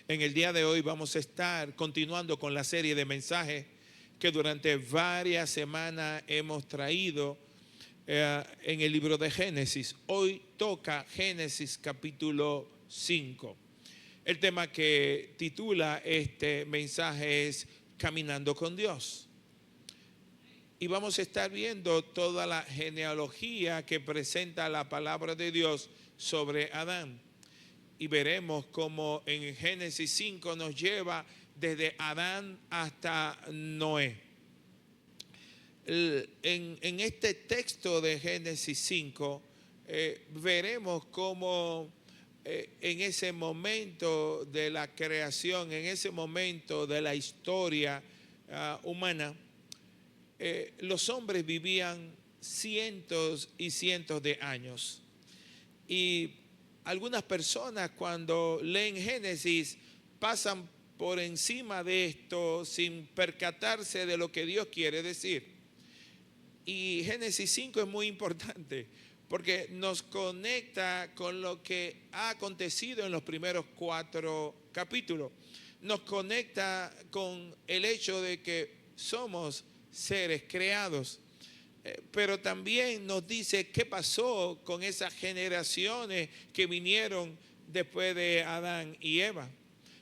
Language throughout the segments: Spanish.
En el día de hoy vamos a estar continuando con la serie de mensajes que durante varias semanas hemos traído en el libro de Génesis. Hoy toca Génesis capítulo 5. El tema que titula este mensaje es Caminando con Dios. Y vamos a estar viendo toda la genealogía que presenta la palabra de Dios sobre Adán. Y veremos cómo en Génesis 5 nos lleva desde Adán hasta Noé. En este texto de Génesis 5 veremos cómo en ese momento de la creación, en ese momento de la historia humana, los hombres vivían cientos y cientos de años. Y algunas personas cuando leen Génesis pasan por encima de esto sin percatarse de lo que Dios quiere decir. Y Génesis 5 es muy importante porque nos conecta con lo que ha acontecido en los primeros 4 capítulos. Nos conecta con el hecho de que somos seres creados. Pero también nos dice qué pasó con esas generaciones que vinieron después de Adán y Eva.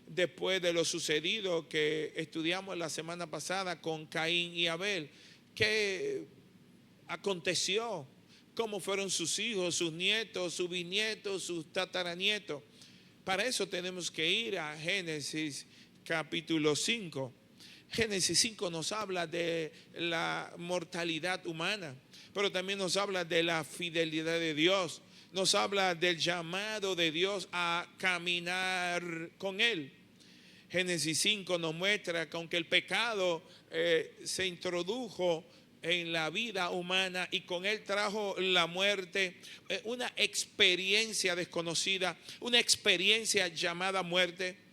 Después de lo sucedido que estudiamos la semana pasada con Caín y Abel. ¿Qué aconteció? ¿Cómo fueron sus hijos, sus nietos, sus bisnietos, sus tataranietos? Para eso tenemos que ir a Génesis capítulo 5. Génesis 5 nos habla de la mortalidad humana, pero también nos habla de la fidelidad de Dios. Nos habla del llamado de Dios a caminar con Él. Génesis 5 nos muestra que aunque el pecado se introdujo en la vida humana y con él trajo la muerte, una experiencia desconocida, una experiencia llamada muerte,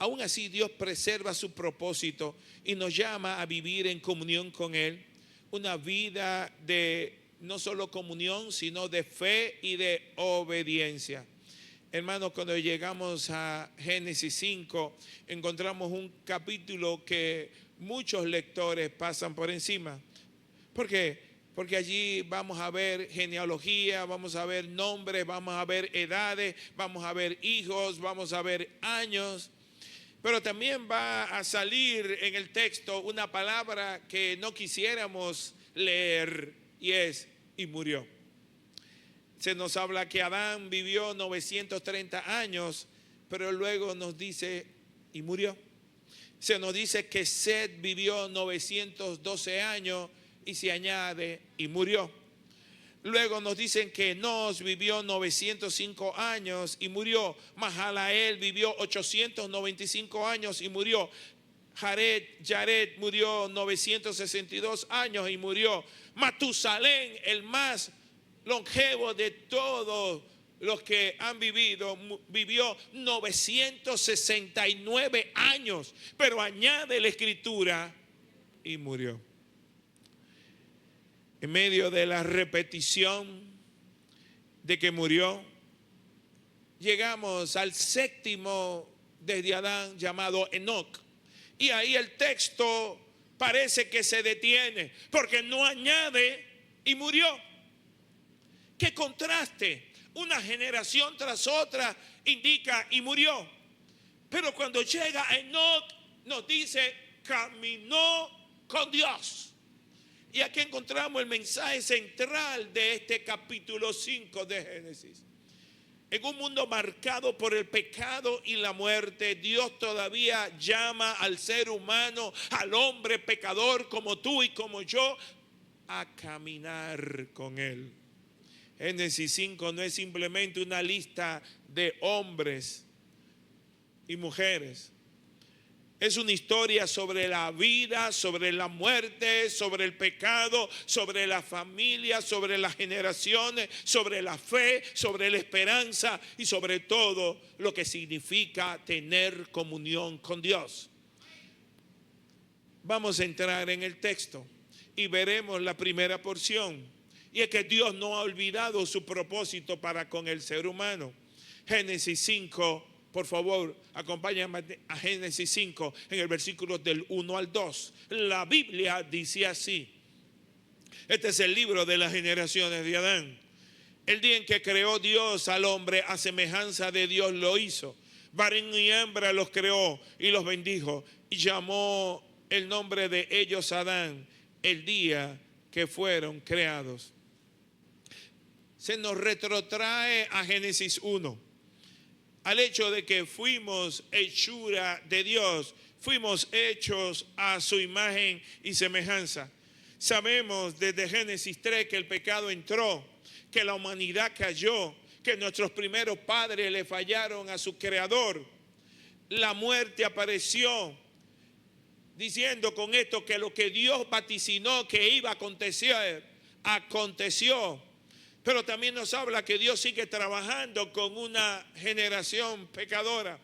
aún así Dios preserva su propósito y nos llama a vivir en comunión con Él, una vida de no solo comunión, sino de fe y de obediencia. Hermanos, cuando llegamos a Génesis 5, encontramos un capítulo que muchos lectores pasan por encima. ¿Por qué? Porque allí vamos a ver genealogía, vamos a ver nombres, vamos a ver edades, vamos a ver hijos, vamos a ver años. Pero también va a salir en el texto una palabra que no quisiéramos leer y es, y murió. Se nos habla que Adán vivió 930 años, pero luego nos dice, y murió. Se nos dice que Set vivió 912 años y se añade, y murió. Luego nos dicen que Enos vivió 905 años y murió. Mahalael vivió 895 años y murió. Jared murió 962 años y murió. Matusalén, el más longevo de todos los que han vivido, vivió 969 años. Pero añade la escritura y murió. En medio de la repetición de que murió, llegamos al séptimo desde Adán llamado Enoc. Y ahí el texto parece que se detiene porque no añade y murió. ¡Qué contraste! Una generación tras otra indica y murió. Pero cuando llega a Enoc nos dice caminó con Dios. Y aquí encontramos el mensaje central de este capítulo 5 de Génesis. En un mundo marcado por el pecado y la muerte, Dios todavía llama al ser humano, al hombre pecador como tú y como yo, a caminar con Él. Génesis 5 no es simplemente una lista de hombres y mujeres. Es una historia sobre la vida, sobre la muerte, sobre el pecado, sobre la familia, sobre las generaciones, sobre la fe, sobre la esperanza y sobre todo lo que significa tener comunión con Dios. Vamos a entrar en el texto y veremos la primera porción. Y es que Dios no ha olvidado su propósito para con el ser humano. Génesis 5, Por favor, acompáñame a Génesis 5 en el versículo del 1 al 2. La Biblia dice así. Este es el libro de las generaciones de Adán. El día en que creó Dios al hombre, a semejanza de Dios lo hizo. Varón y hembra los creó y los bendijo. Y llamó el nombre de ellos Adán el día que fueron creados. Se nos retrotrae a Génesis 1. Al hecho de que fuimos hechura de Dios. Fuimos hechos a su imagen y semejanza. Sabemos desde Génesis 3 que el pecado entró, que la humanidad cayó, que nuestros primeros padres le fallaron a su creador. La muerte apareció, diciendo con esto que lo que Dios vaticinó que iba a acontecer, aconteció. Pero también nos habla que Dios sigue trabajando con una generación pecadora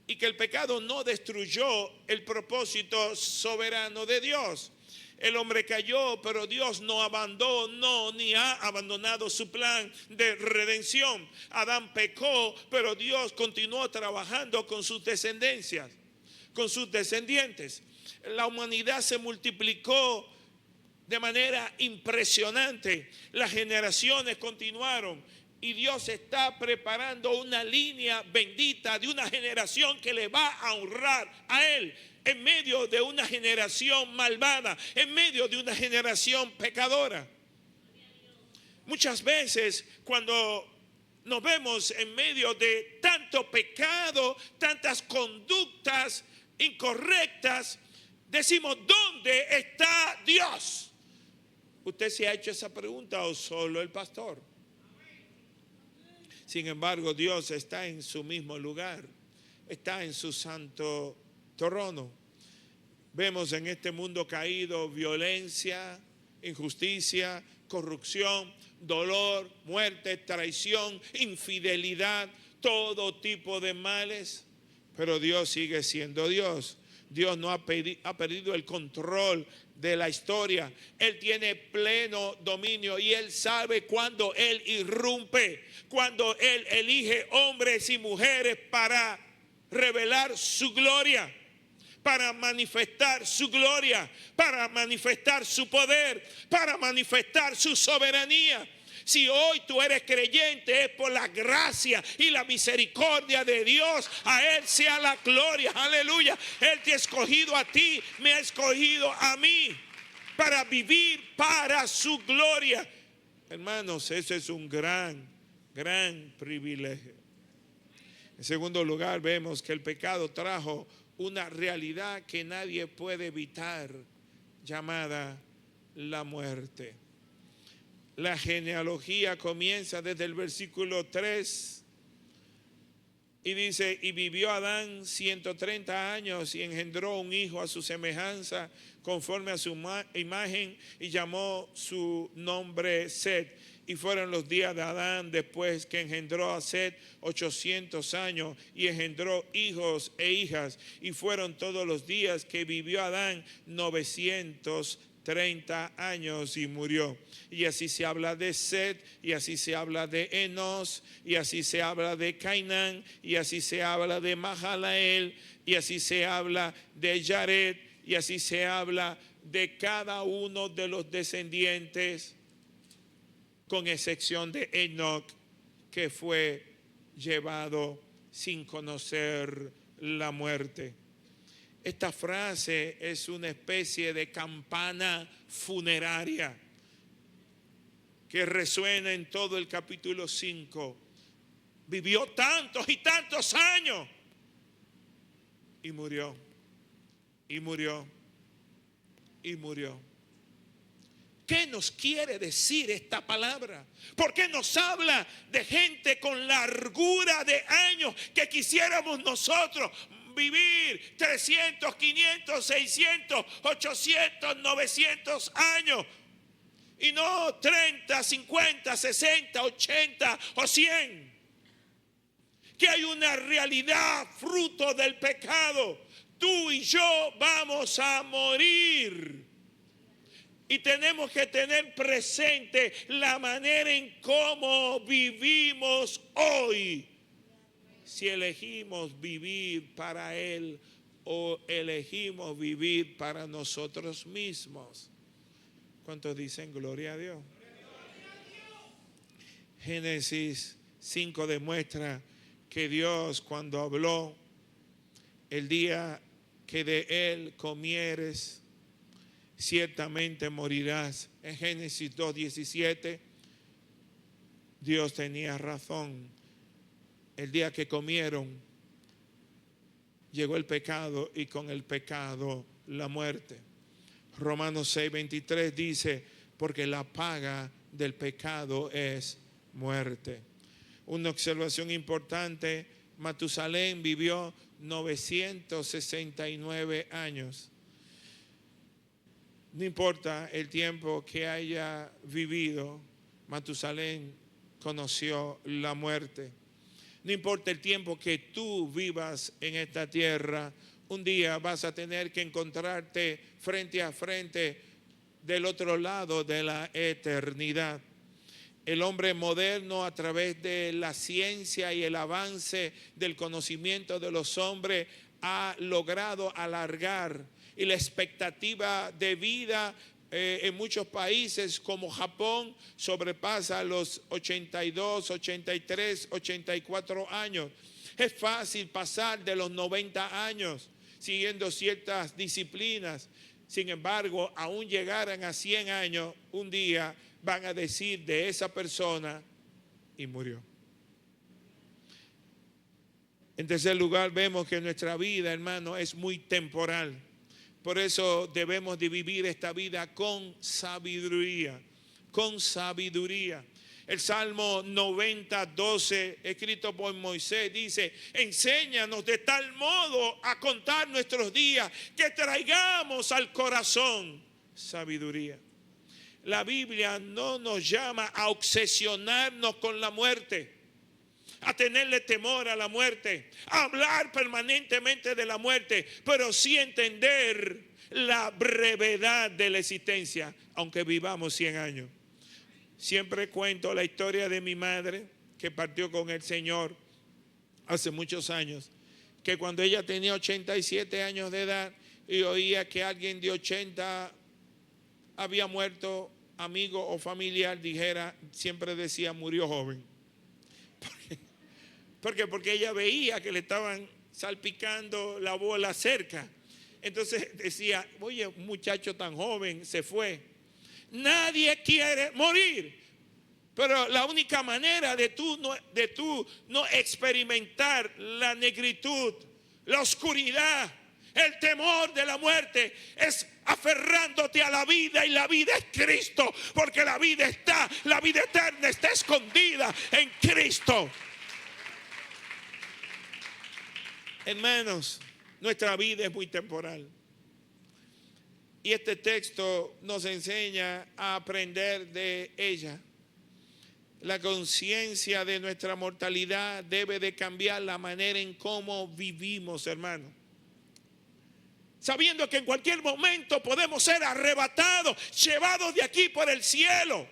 y que el pecado no destruyó el propósito soberano de Dios. El hombre cayó, pero Dios no abandonó ni ha abandonado su plan de redención. Adán pecó, pero Dios continuó trabajando con sus descendencias, con sus descendientes. La humanidad se multiplicó de manera impresionante. Las generaciones continuaron y Dios está preparando una línea bendita de una generación que le va a honrar a Él. En medio de una generación malvada, en medio de una generación pecadora. Muchas veces cuando nos vemos en medio de tanto pecado, tantas conductas incorrectas, decimos, ¿dónde está Dios? ¿Usted se ha hecho esa pregunta o solo el pastor? Sin embargo, Dios está en su mismo lugar, está en su santo trono. Vemos en este mundo caído violencia, injusticia, corrupción, dolor, muerte, traición, infidelidad, todo tipo de males. Pero Dios sigue siendo Dios. Dios no ha perdido el control de la historia. Él tiene pleno dominio y Él sabe cuando Él irrumpe, cuando Él elige hombres y mujeres para revelar su gloria, para manifestar su gloria, para manifestar su poder, para manifestar su soberanía. Si hoy tú eres creyente, es por la gracia y la misericordia de Dios. A Él sea la gloria, aleluya. Él te ha escogido a ti, me ha escogido a mí para vivir para su gloria. Hermanos, ese es un gran privilegio. En segundo lugar, vemos que el pecado trajo una realidad que nadie puede evitar, llamada la muerte. La genealogía comienza desde el versículo 3 y dice, y vivió Adán 130 años y engendró un hijo a su semejanza, conforme a su imagen, y llamó su nombre Set. Y fueron los días de Adán después que engendró a Set 800 años y engendró hijos e hijas. Y fueron todos los días que vivió Adán 930 años y murió. Y así se habla de Set, y así se habla de Enos, y así se habla de Cainán, y así se habla de Mahalael, y así se habla de Jared, y así se habla de cada uno de los descendientes, con excepción de Enoc, que fue llevado sin conocer la muerte. Esta frase es una especie de campana funeraria que resuena en todo el capítulo 5. Vivió tantos y tantos años y murió, y murió, y murió. ¿Qué nos quiere decir esta palabra? ¿Por qué nos habla de gente con largura de años que quisiéramos nosotros vivir 300, 500, 600, 800, 900 años? Y no 30, 50, 60, 80 o 100. Que hay una realidad fruto del pecado. Tú y yo vamos a morir. Y tenemos que tener presente la manera en cómo vivimos hoy. si elegimos vivir para Él o elegimos vivir para nosotros mismos. ¿Cuántos dicen gloria a Dios? Génesis 5 demuestra que Dios, cuando habló, el día que de Él comieres, ciertamente morirás. En Génesis 2:17, Dios tenía razón. El día que comieron, llegó el pecado y con el pecado la muerte. Romanos 6:23 dice, porque la paga del pecado es muerte. Una observación importante, Matusalén vivió 969 años. No importa el tiempo que haya vivido, Matusalén conoció la muerte. No importa el tiempo que tú vivas en esta tierra, un día vas a tener que encontrarte frente a frente del otro lado de la eternidad. El hombre moderno, a través de la ciencia y el avance del conocimiento de los hombres, ha logrado alargar, y la expectativa de vida en muchos países como Japón sobrepasa los 82, 83, 84 años. Es fácil pasar de los 90 años siguiendo ciertas disciplinas. Sin embargo, aún llegaran a 100 años, un día van a decir de esa persona, y murió. En tercer lugar, vemos que nuestra vida, hermano, es muy temporal. Por eso debemos de vivir esta vida con sabiduría, con sabiduría. El Salmo 90:12, escrito por Moisés, dice, enséñanos de tal modo a contar nuestros días que traigamos al corazón sabiduría. La Biblia no nos llama a obsesionarnos con la muerte, a tenerle temor a la muerte, a hablar permanentemente de la muerte, pero sí entender la brevedad de la existencia, aunque vivamos 100 años. Siempre cuento la historia de mi madre, que partió con el Señor hace muchos años, que cuando ella tenía 87 años de edad y oía que alguien de 80 había muerto, amigo o familiar, dijera, siempre decía, murió joven. Porque ella veía que le estaban salpicando la bola cerca. Entonces decía, oye, un muchacho tan joven se fue. Nadie quiere morir. Pero la única manera de tú no experimentar la negritud, la oscuridad, el temor de la muerte es aferrándote a la vida, y la vida es Cristo, porque la vida eterna está escondida en Cristo. Hermanos, nuestra vida es muy temporal. Y este texto nos enseña a aprender de ella. La conciencia de nuestra mortalidad debe de cambiar la manera en cómo vivimos, hermano. Sabiendo que en cualquier momento podemos ser arrebatados, llevados de aquí por el cielo.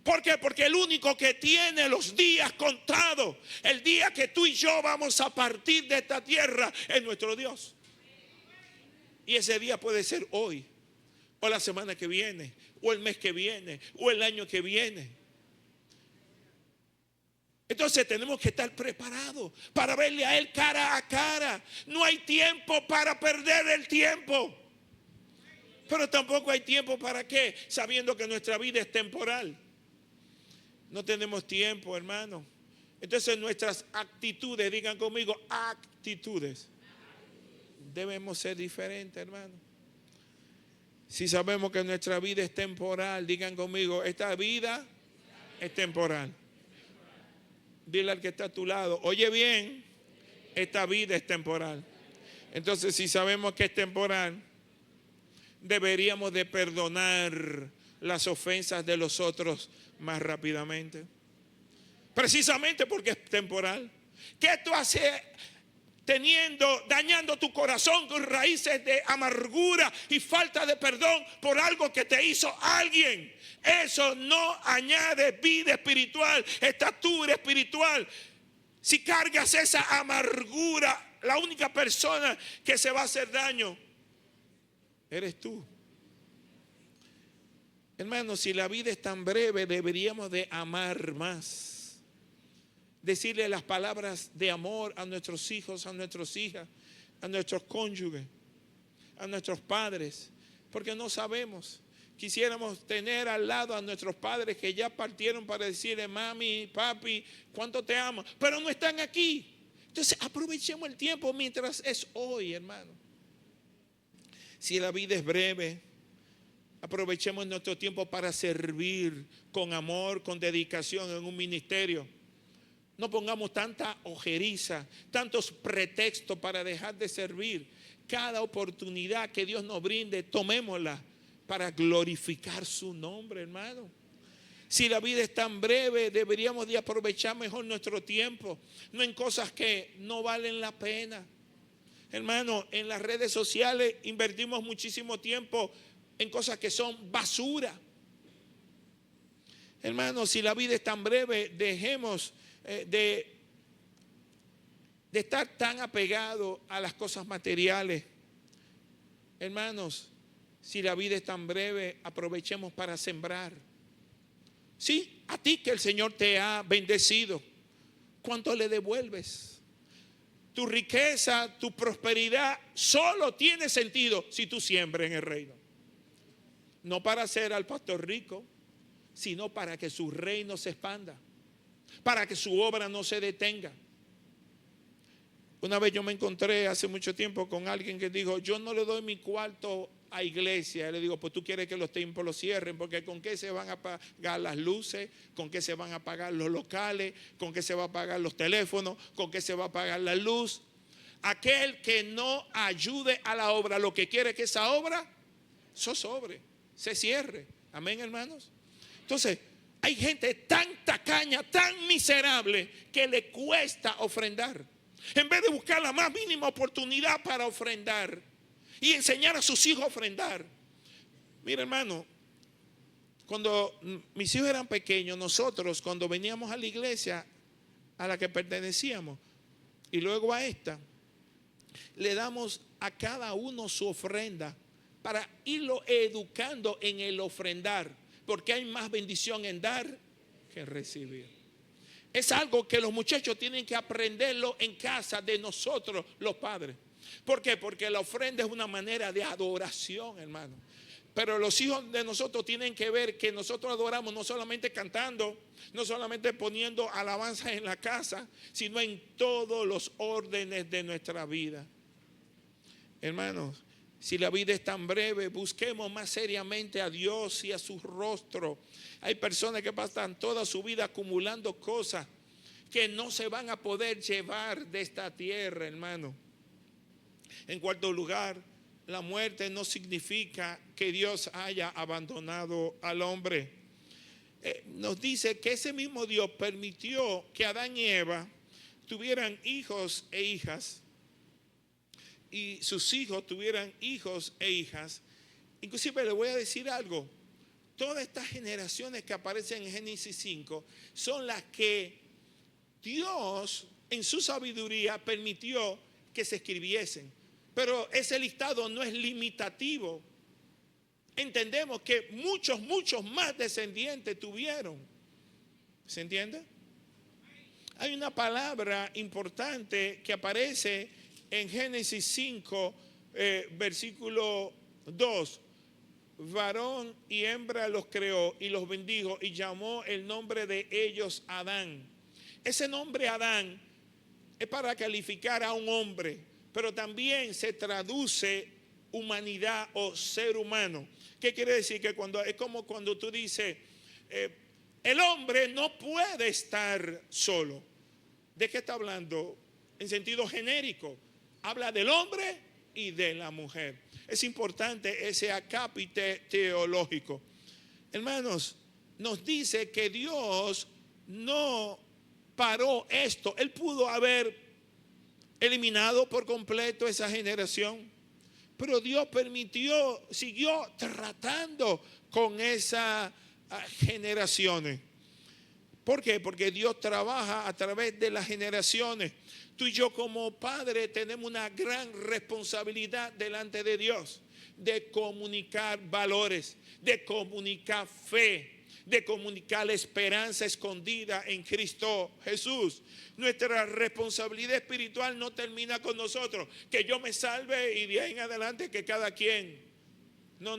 ¿Por qué? Porque el único que tiene los días contados, el día que tú y yo vamos a partir de esta tierra, es nuestro Dios. Y ese día puede ser hoy, o la semana que viene, o el mes que viene, o el año que viene. Entonces tenemos que estar preparados para verle a Él cara a cara. No hay tiempo para perder el tiempo. Pero tampoco hay tiempo para qué, sabiendo que nuestra vida es temporal. No tenemos tiempo, hermano. Entonces nuestras actitudes, digan conmigo, actitudes, debemos ser diferentes, hermano. Si sabemos que nuestra vida es temporal, digan conmigo, esta vida es temporal. Dile al que está a tu lado, oye bien, esta vida es temporal. Entonces, si sabemos que es temporal, deberíamos de perdonar las ofensas de los otros más rápidamente. Precisamente porque es temporal. ¿Qué tú haces dañando tu corazón con raíces de amargura y falta de perdón por algo que te hizo alguien? Eso no añade vida espiritual, estatura espiritual. Si cargas esa amargura, la única persona que se va a hacer daño eres tú. Hermanos, si la vida es tan breve, deberíamos de amar más. Decirle las palabras de amor a nuestros hijos, a nuestras hijas, a nuestros cónyuges, a nuestros padres, porque no sabemos. Quisiéramos tener al lado a nuestros padres que ya partieron para decirle, mami, papi, cuánto te amo, pero no están aquí. Entonces aprovechemos el tiempo mientras es hoy, hermano. Si la vida es breve, aprovechemos nuestro tiempo para servir con amor, con dedicación en un ministerio. No pongamos tanta ojeriza, tantos pretextos para dejar de servir. Cada oportunidad que Dios nos brinde, tomémosla para glorificar su nombre, hermano. Si la vida es tan breve, deberíamos de aprovechar mejor nuestro tiempo, no en cosas que no valen la pena. Hermano, en las redes sociales invertimos muchísimo tiempo en cosas que son basura. Hermano, si la vida es tan breve, dejemos de estar tan apegados a las cosas materiales. Hermanos, si la vida es tan breve, aprovechemos para sembrar. Sí, a ti que el Señor te ha bendecido, ¿cuánto le devuelves? Tu riqueza, tu prosperidad solo tiene sentido si tú siembras en el reino. No para hacer al pastor rico, sino para que su reino se expanda, para que su obra no se detenga. Una vez yo me encontré hace mucho tiempo con alguien que dijo, yo no le doy mi cuarto a iglesia. Le digo, pues tú quieres que los templos lo cierren, porque ¿con qué se van a pagar las luces? ¿Con qué se van a pagar los locales? ¿Con qué se va a pagar los teléfonos? ¿Con qué se va a pagar la luz? Aquel que no ayude a la obra, lo que quiere que esa obra sobre, se cierre. Amén, hermanos. Entonces, hay gente tan tacaña, tan miserable, que le cuesta ofrendar. En vez de buscar la más mínima oportunidad para ofrendar y enseñar a sus hijos a ofrendar. Mira, hermano, cuando mis hijos eran pequeños, nosotros cuando veníamos a la iglesia a la que pertenecíamos y luego a esta, le damos a cada uno su ofrenda para irlo educando en el ofrendar, porque hay más bendición en dar que en recibir. Es algo que los muchachos tienen que aprenderlo en casa de nosotros, los padres. ¿Por qué? Porque la ofrenda es una manera de adoración, hermano. Pero los hijos de nosotros tienen que ver que nosotros adoramos no solamente cantando, no solamente poniendo alabanzas en la casa, sino en todos los órdenes de nuestra vida. Hermanos, si la vida es tan breve, busquemos más seriamente a Dios y a su rostro. Hay personas que pasan toda su vida acumulando cosas que no se van a poder llevar de esta tierra, hermano. En cuarto lugar, la muerte no significa que Dios haya abandonado al hombre. Nos dice que ese mismo Dios permitió que Adán y Eva tuvieran hijos e hijas, y sus hijos tuvieran hijos e hijas. Inclusive le voy a decir algo, todas estas generaciones que aparecen en Génesis 5 son las que Dios en su sabiduría permitió que se escribiesen. Pero ese listado no es limitativo. Entendemos que muchos más descendientes tuvieron. ¿Se entiende? Hay una palabra importante que aparece en Génesis 5, versículo 2. Varón y hembra los creó y los bendijo y llamó el nombre de ellos Adán. Ese nombre Adán es para calificar a un hombre, pero también se traduce humanidad o ser humano. ¿Qué quiere decir? Que es como cuando tú dices, el hombre no puede estar solo. ¿De qué está hablando? En sentido genérico. Habla del hombre y de la mujer. Es importante ese acápite teológico. Hermanos, nos dice que Dios no paró esto. Él pudo haber eliminado por completo esa generación, pero Dios permitió, siguió tratando con esas generaciones. ¿Por qué? Porque Dios trabaja a través de las generaciones. Tú y yo como padres tenemos una gran responsabilidad delante de Dios de comunicar valores, de comunicar fe, de comunicar la esperanza escondida en Cristo Jesús. Nuestra responsabilidad espiritual no termina con nosotros, que yo me salve y de ahí en adelante que cada quien. No.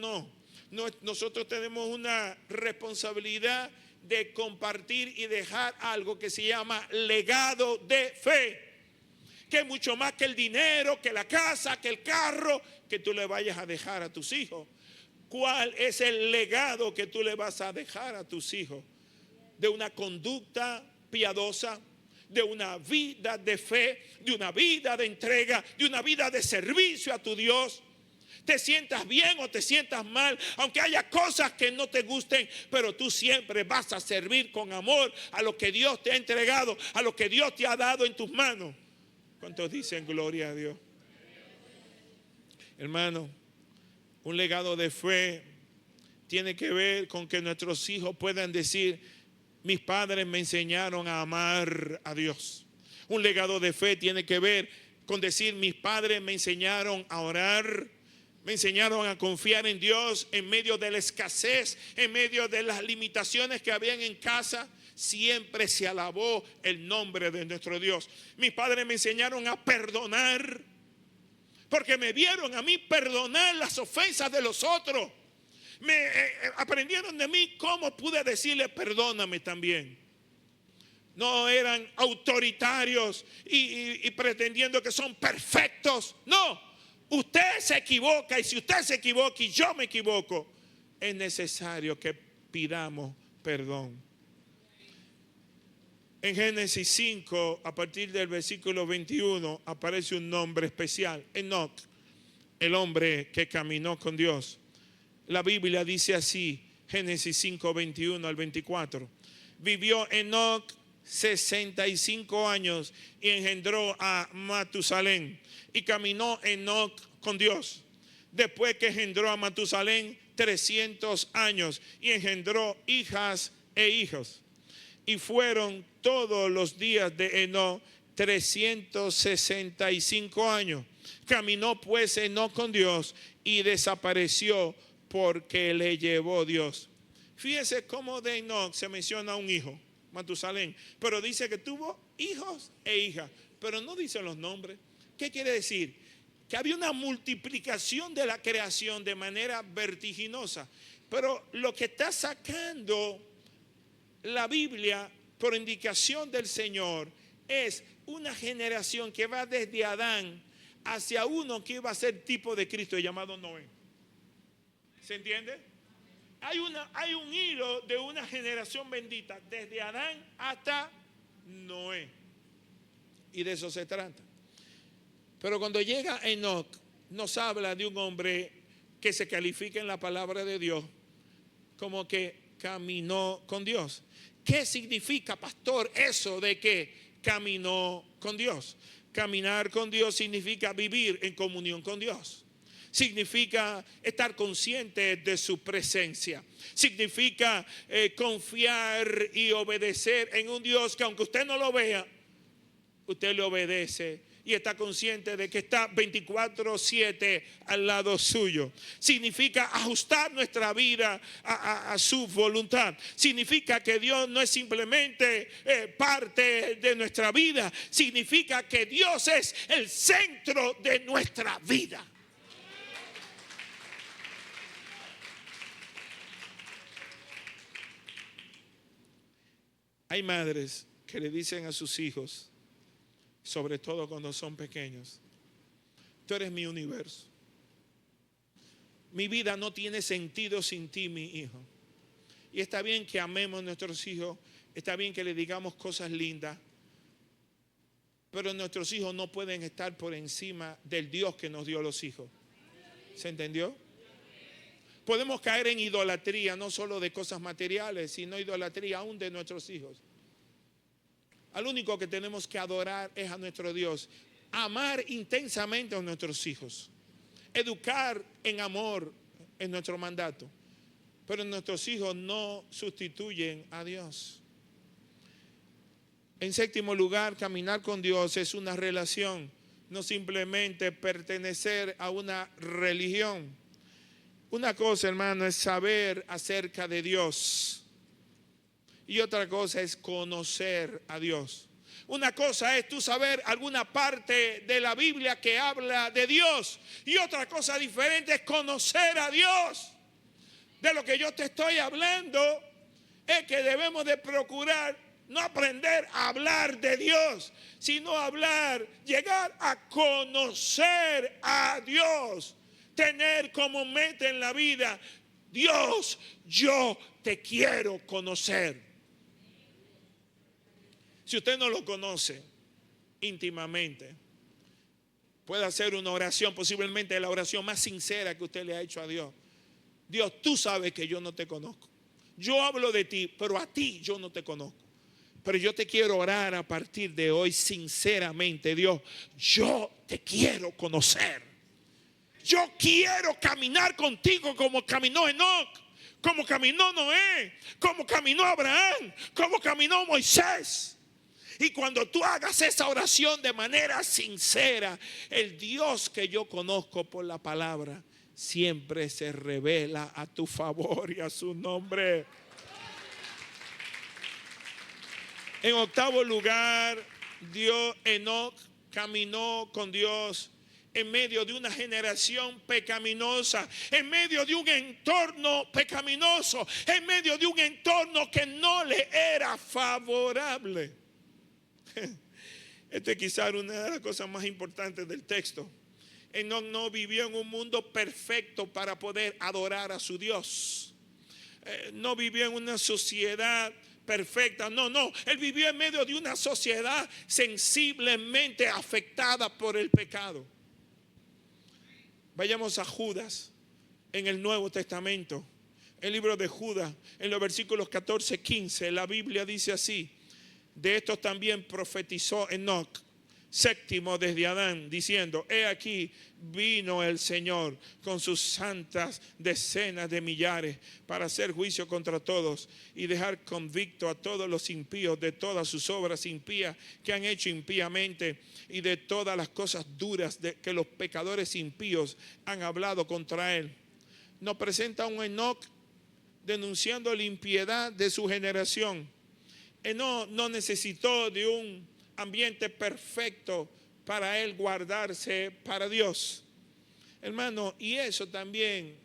Nosotros tenemos una responsabilidad de compartir y dejar algo que se llama legado de fe, que es mucho más que el dinero, que la casa, que el carro que tú le vayas a dejar a tus hijos. ¿Cuál es el legado que tú le vas a dejar a tus hijos? De una conducta piadosa, de una vida de fe, de una vida de entrega, de una vida de servicio a tu Dios. Te sientas bien o te sientas mal, aunque haya cosas que no te gusten, pero tú siempre vas a servir con amor a lo que Dios te ha entregado, a lo que Dios te ha dado en tus manos. ¿Cuántos dicen gloria a Dios? Hermano, un legado de fe tiene que ver con que nuestros hijos puedan decir: mis padres me enseñaron a amar a Dios. Un legado de fe tiene que ver con decir: mis padres me enseñaron a orar, me enseñaron a confiar en Dios en medio de la escasez, en medio de las limitaciones que habían en casa. Siempre se alabó el nombre de nuestro Dios. Mis padres me enseñaron a perdonar, porque me vieron a mí perdonar las ofensas de los otros. Aprendieron de mí cómo pude decirle perdóname también. No eran autoritarios y pretendiendo que son perfectos. No, usted se equivoca, y si usted se equivoca y yo me equivoco, es necesario que pidamos perdón. En Génesis 5, a partir del versículo 21, aparece un nombre especial: Enoc, el hombre que caminó con Dios. La Biblia dice así, Génesis 5, 21 al 24. Vivió Enoc 65 años y engendró a Matusalén. Y caminó Enoc con Dios. Después que engendró a Matusalén 300 años y engendró hijas e hijos. Y fueron todos los días de Enoc 365 años. Caminó pues Enoc con Dios y desapareció porque le llevó Dios. Fíjese cómo de Enoc se menciona un hijo, Matusalén, pero dice que tuvo hijos e hijas, pero no dice los nombres. ¿Qué quiere decir? Que había una multiplicación de la creación de manera vertiginosa. Pero lo que está sacando la Biblia por indicación del Señor es una generación que va desde Adán hacia uno que iba a ser tipo de Cristo, llamado Noé. ¿Se entiende? Hay un hilo de una generación bendita desde Adán hasta Noé, y de eso se trata. Pero cuando llega Enoc, nos habla de un hombre que se califica en la palabra de Dios como que caminó con Dios. ¿Qué significa, pastor, eso de que caminó con Dios? Caminar con Dios significa vivir en comunión con Dios. Significa estar consciente de su presencia. Significa confiar y obedecer en un Dios que, aunque usted no lo vea, usted le obedece y está consciente de que está 24/7 al lado suyo. Significa ajustar nuestra vida a su voluntad. Significa que Dios no es simplemente parte de nuestra vida. Significa que Dios es el centro de nuestra vida. Hay madres que le dicen a sus hijos, sobre todo cuando son pequeños: tú eres mi universo. Mi vida no tiene sentido sin ti, mi hijo. Y está bien que amemos a nuestros hijos, está bien que le digamos cosas lindas, pero nuestros hijos no pueden estar por encima del Dios que nos dio los hijos. ¿Se entendió? Podemos caer en idolatría, no solo de cosas materiales, sino idolatría aún de nuestros hijos. Al único que tenemos que adorar es a nuestro Dios. Amar intensamente a nuestros hijos. Educar en amor es nuestro mandato. Pero nuestros hijos no sustituyen a Dios. En séptimo lugar, caminar con Dios es una relación, no simplemente pertenecer a una religión. Una cosa, hermano, es saber acerca de Dios. Y otra cosa es conocer a Dios. Una cosa es tú saber alguna parte de la Biblia que habla de Dios. Y otra cosa diferente es conocer a Dios. De lo que yo te estoy hablando es que debemos de procurar no aprender a hablar de Dios, sino llegar a conocer a Dios. Tener como meta en la vida: Dios, yo te quiero conocer. Si usted no lo conoce íntimamente, puede hacer una oración, posiblemente la oración más sincera que usted le ha hecho a Dios. Dios, tú sabes que yo no te conozco. Yo hablo de ti, pero a ti yo no te conozco. Pero yo te quiero orar a partir de hoy sinceramente. Dios, yo te quiero conocer. Yo quiero caminar contigo como caminó Enoc, como caminó Noé, como caminó Abraham, como caminó Moisés. Y cuando tú hagas esa oración de manera sincera, el Dios que yo conozco por la palabra siempre se revela a tu favor y a su nombre. En octavo lugar, Enoc caminó con Dios en medio de una generación pecaminosa, en medio de un entorno pecaminoso, en medio de un entorno que no le era favorable. Esta es quizás una de las cosas más importantes del texto. Enoc no vivió en un mundo perfecto para poder adorar a su Dios. No vivió en una sociedad perfecta. No. Él vivió en medio de una sociedad sensiblemente afectada por el pecado. Vayamos a Judas en el Nuevo Testamento. El libro de Judas, en los versículos 14, 15, la Biblia dice así: de estos también profetizó Enoc, séptimo desde Adán, diciendo: he aquí vino el Señor con sus santas decenas de millares para hacer juicio contra todos y dejar convicto a todos los impíos de todas sus obras impías que han hecho impíamente y de todas las cosas duras que los pecadores impíos han hablado contra él. Nos presenta un Enoc denunciando la impiedad de su generación. Enoc no necesitó de un ambiente perfecto para él guardarse para Dios. Hermano, y eso también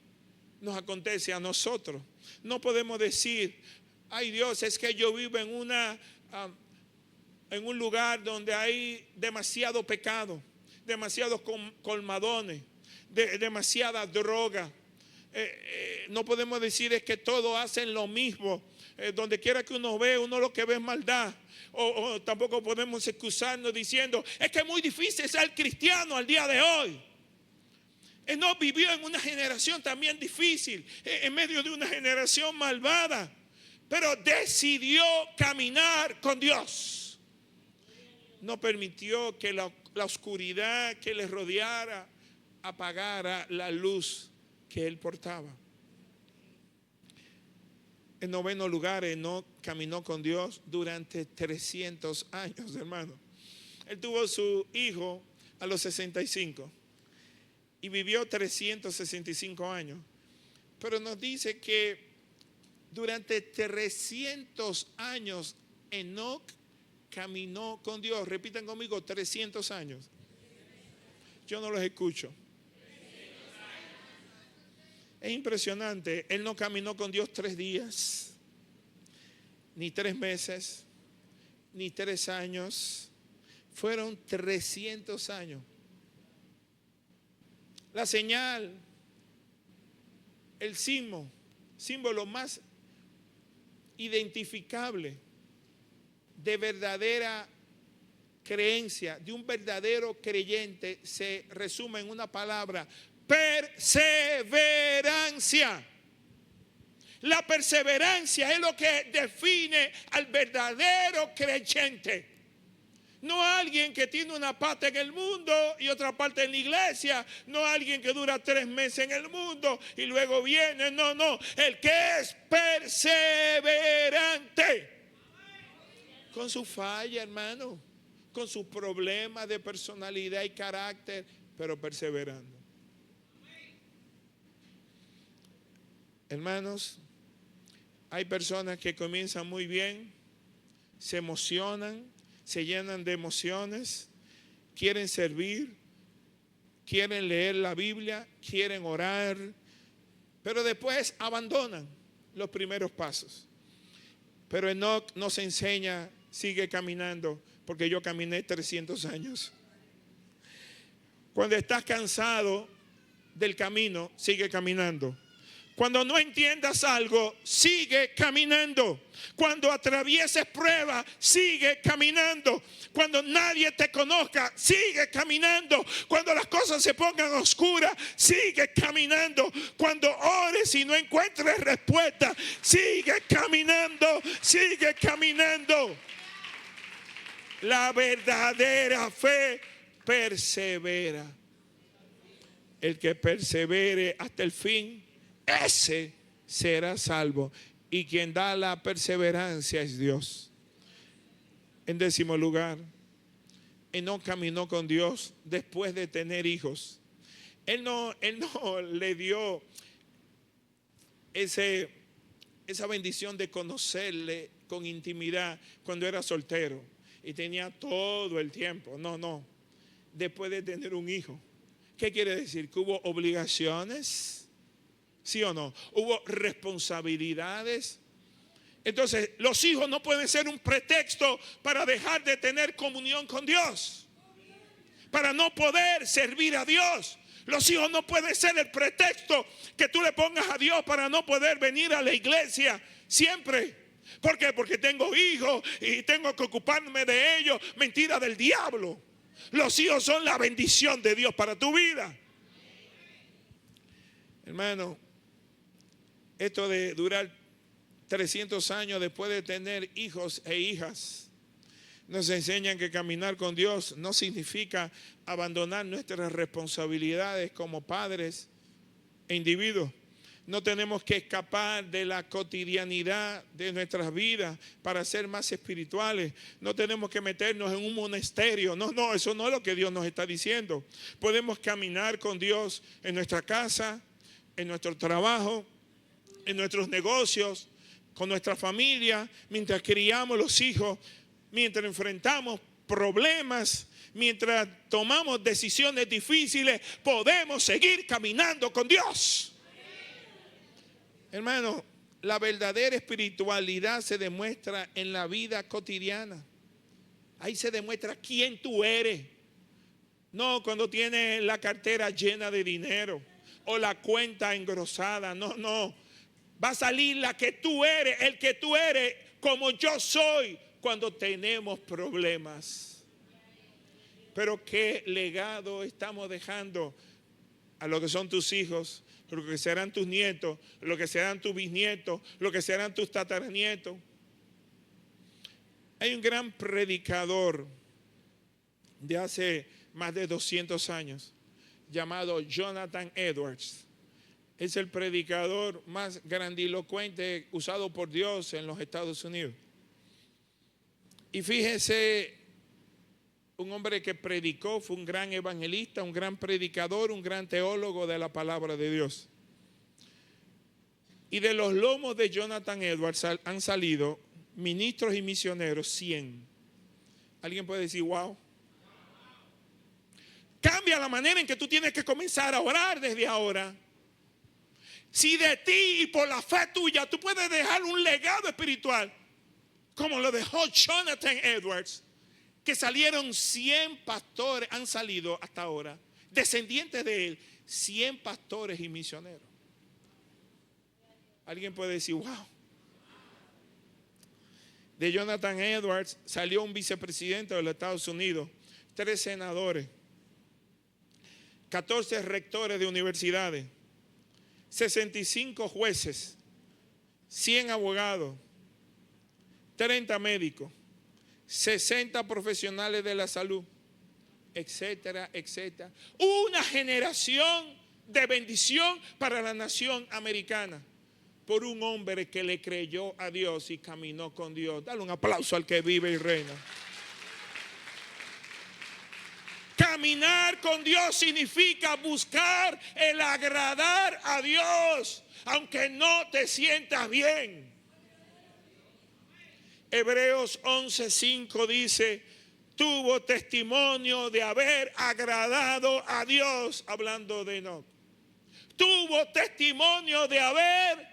nos acontece a nosotros. No podemos decir: ay Dios, es que yo vivo en un lugar donde hay demasiado pecado, demasiados colmadones, demasiada droga. No podemos decir es que todos hacen lo mismo. Donde quiera que uno ve, uno lo que ve es maldad. O tampoco podemos excusarnos diciendo: es que es muy difícil ser cristiano al día de hoy. Enoc vivió en una generación también difícil, en medio de una generación malvada, pero decidió caminar con Dios. No permitió que la oscuridad que le rodeara apagara la luz que él portaba. En noveno lugar, Enoc caminó con Dios durante 300 años, hermano. Él tuvo su hijo a los 65 y vivió 365 años. Pero nos dice que durante 300 años Enoc caminó con Dios. Repitan conmigo: 300 años. Yo no los escucho. Es impresionante. Él no caminó con Dios 3 días, ni 3 meses, ni 3 años. Fueron 300 años. La señal, el símbolo más identificable de verdadera creencia, de un verdadero creyente, se resume en una palabra: perseverancia. La perseverancia es lo que define al verdadero creyente. No alguien que tiene una parte en el mundo y otra parte en la iglesia. No alguien que dura 3 meses en el mundo y luego viene. No. El que es perseverante. con su falla, hermano, con sus problemas de personalidad y carácter, pero perseverando. Hermanos, hay personas que comienzan muy bien, se emocionan, se llenan de emociones, quieren servir, quieren leer la Biblia, quieren orar, pero después abandonan los primeros pasos. Pero Enoc nos enseña, sigue caminando, porque yo caminé 300 años. Cuando estás cansado del camino, sigue caminando. Cuando no entiendas algo, sigue caminando. Cuando atravieses pruebas, sigue caminando. Cuando nadie te conozca, sigue caminando. Cuando las cosas se pongan oscuras, sigue caminando. Cuando ores y no encuentres respuesta, sigue caminando, sigue caminando. La verdadera fe persevera. El que persevere hasta el fin, ese será salvo. Y quien da la perseverancia es Dios. En 10º lugar, Enoc caminó con Dios después de tener hijos. Él no le dio esa bendición de conocerle con intimidad cuando era soltero y tenía todo el tiempo. No. Después de tener un hijo. ¿Qué quiere decir? Que hubo obligaciones. ¿Sí o no? Hubo responsabilidades. Entonces, los hijos no pueden ser un pretexto para dejar de tener comunión con Dios, para no poder servir a Dios. Los hijos no pueden ser el pretexto que tú le pongas a Dios para no poder venir a la iglesia siempre. ¿Por qué? Porque tengo hijos y tengo que ocuparme de ellos. Mentira del diablo. Los hijos son la bendición de Dios para tu vida. Hermano, esto de durar 300 años después de tener hijos e hijas, nos enseñan que caminar con Dios no significa abandonar nuestras responsabilidades como padres e individuos. No tenemos que escapar de la cotidianidad de nuestras vidas para ser más espirituales. No tenemos que meternos en un monasterio. No, eso no es lo que Dios nos está diciendo. Podemos caminar con Dios en nuestra casa, en nuestro trabajo, en nuestros negocios, con nuestra familia, mientras criamos los hijos, mientras enfrentamos problemas, mientras tomamos decisiones difíciles, podemos seguir caminando con Dios. Hermano, la verdadera espiritualidad se demuestra en la vida cotidiana. Ahí se demuestra quién tú eres. No cuando tienes la cartera llena de dinero o la cuenta engrosada. No. Va a salir la que tú eres, el que tú eres, como yo soy, cuando tenemos problemas. Pero ¿qué legado estamos dejando a lo que son tus hijos, lo que serán tus nietos, lo que serán tus bisnietos, lo que serán tus tataranietos? Hay un gran predicador de hace más de 200 años llamado Jonathan Edwards. Es el predicador más grandilocuente usado por Dios en los Estados Unidos. Y fíjese, un hombre que predicó, fue un gran evangelista, un gran predicador, un gran teólogo de la palabra de Dios. Y de los lomos de Jonathan Edwards han salido ministros y misioneros 100. ¿Alguien puede decir wow? Cambia la manera en que tú tienes que comenzar a orar desde ahora. Si de ti y por la fe tuya tú puedes dejar un legado espiritual, como lo dejó Jonathan Edwards, que salieron 100 pastores, han salido hasta ahora, descendientes de él, 100 pastores y misioneros. Alguien puede decir, wow. De Jonathan Edwards salió un vicepresidente de los Estados Unidos, 3 senadores, 14 rectores de universidades, 65 jueces, 100 abogados, 30 médicos, 60 profesionales de la salud, etcétera, etcétera. Una generación de bendición para la nación americana. por un hombre que le creyó a Dios y caminó con Dios. Dale un aplauso al que vive y reina. Caminar con Dios significa buscar el agradar a Dios, aunque no te sientas bien. Hebreos 11:5 dice, tuvo testimonio de haber agradado a Dios, hablando de Enoc. Tuvo testimonio de haber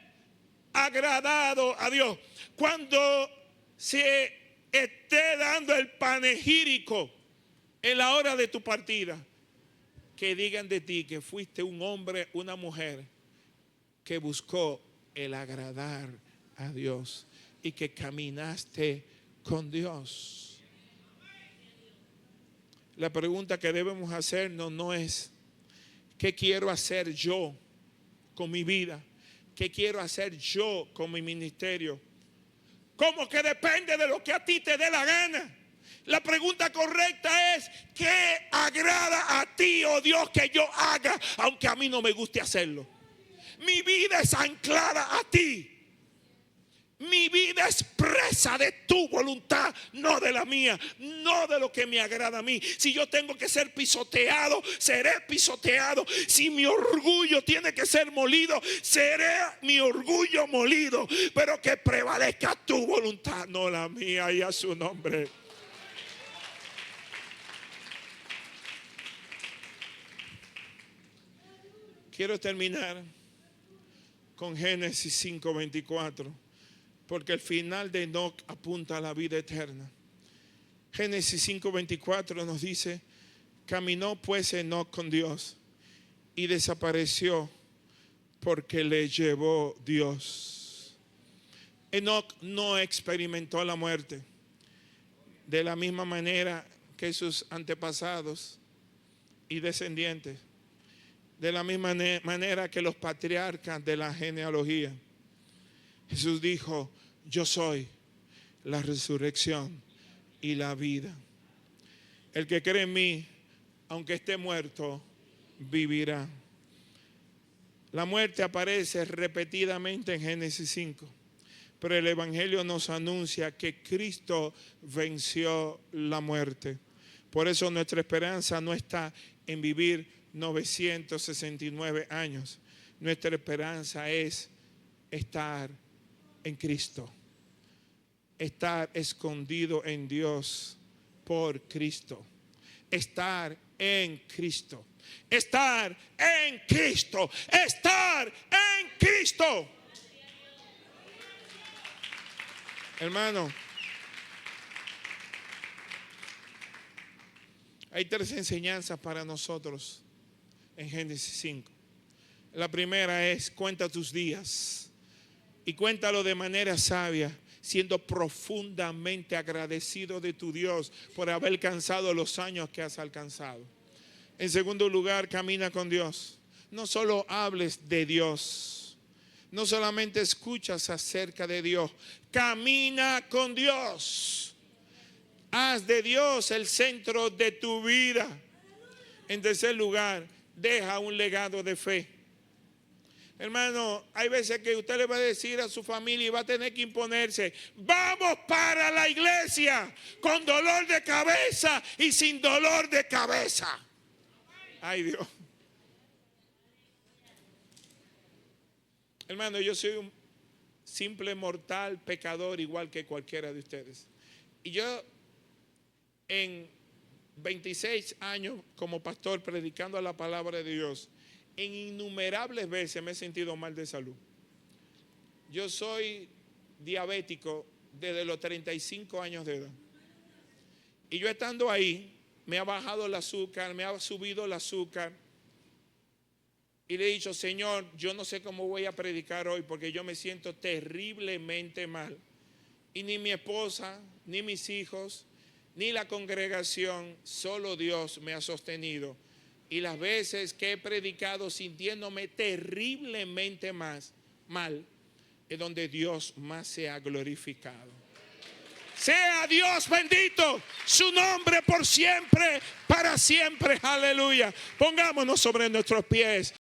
agradado a Dios. Cuando se esté dando el panegírico en la hora de tu partida, que digan de ti que fuiste un hombre, una mujer que buscó el agradar a Dios y que caminaste con Dios. La pregunta que debemos hacernos no es ¿qué quiero hacer yo con mi vida? ¿Qué quiero hacer yo con mi ministerio? Como que depende de lo que a ti te dé la gana. La pregunta correcta es ¿qué agrada a ti, oh Dios, que yo haga, aunque a mí no me guste hacerlo? Mi vida es anclada a ti. Mi vida es presa de tu voluntad, no de la mía, no de lo que me agrada a mí. Si yo tengo que ser pisoteado, seré pisoteado. Si mi orgullo tiene que ser molido, seré mi orgullo molido. Pero que prevalezca tu voluntad, no la mía, y a su nombre. Quiero terminar con Génesis 5:24. Porque el final de Enoc apunta a la vida eterna. Génesis 5:24 nos dice, caminó pues Enoc con Dios y desapareció porque le llevó Dios. Enoc no experimentó la muerte de la misma manera que sus antepasados y descendientes, de la misma manera que los patriarcas de la genealogía. Jesús dijo, yo soy la resurrección y la vida. El que cree en mí, aunque esté muerto, vivirá. La muerte aparece repetidamente en Génesis 5, pero el Evangelio nos anuncia que Cristo venció la muerte. Por eso nuestra esperanza no está en vivir 969 años. Nuestra esperanza es estar en Cristo, estar escondido en Dios por Cristo, estar en Cristo, estar en Cristo, estar en Cristo. Hermano, hay 3 enseñanzas para nosotros en Génesis 5. La primera es cuenta tus días. Y cuéntalo de manera sabia, siendo profundamente agradecido de tu Dios por haber alcanzado los años que has alcanzado. En segundo lugar, camina con Dios. No solo hables de Dios, no solamente escuchas acerca de Dios, camina con Dios. Haz de Dios el centro de tu vida. En tercer lugar, deja un legado de fe. Hermano, hay veces que usted le va a decir a su familia y va a tener que imponerse, vamos para la iglesia con dolor de cabeza y sin dolor de cabeza. Ay, Dios. Hermano, yo soy un simple mortal pecador igual que cualquiera de ustedes. Y yo en 26 años como pastor predicando la palabra de Dios, en innumerables veces me he sentido mal de salud. Yo soy diabético desde los 35 años de edad. Y yo estando ahí, me ha bajado el azúcar, me ha subido el azúcar. Y le he dicho, Señor, yo no sé cómo voy a predicar hoy porque yo me siento terriblemente mal. Y ni mi esposa, ni mis hijos, ni la congregación, solo Dios me ha sostenido. Y las veces que he predicado sintiéndome terriblemente mal, es donde Dios más se ha glorificado. Sea Dios bendito, su nombre por siempre, para siempre. Aleluya. Pongámonos sobre nuestros pies.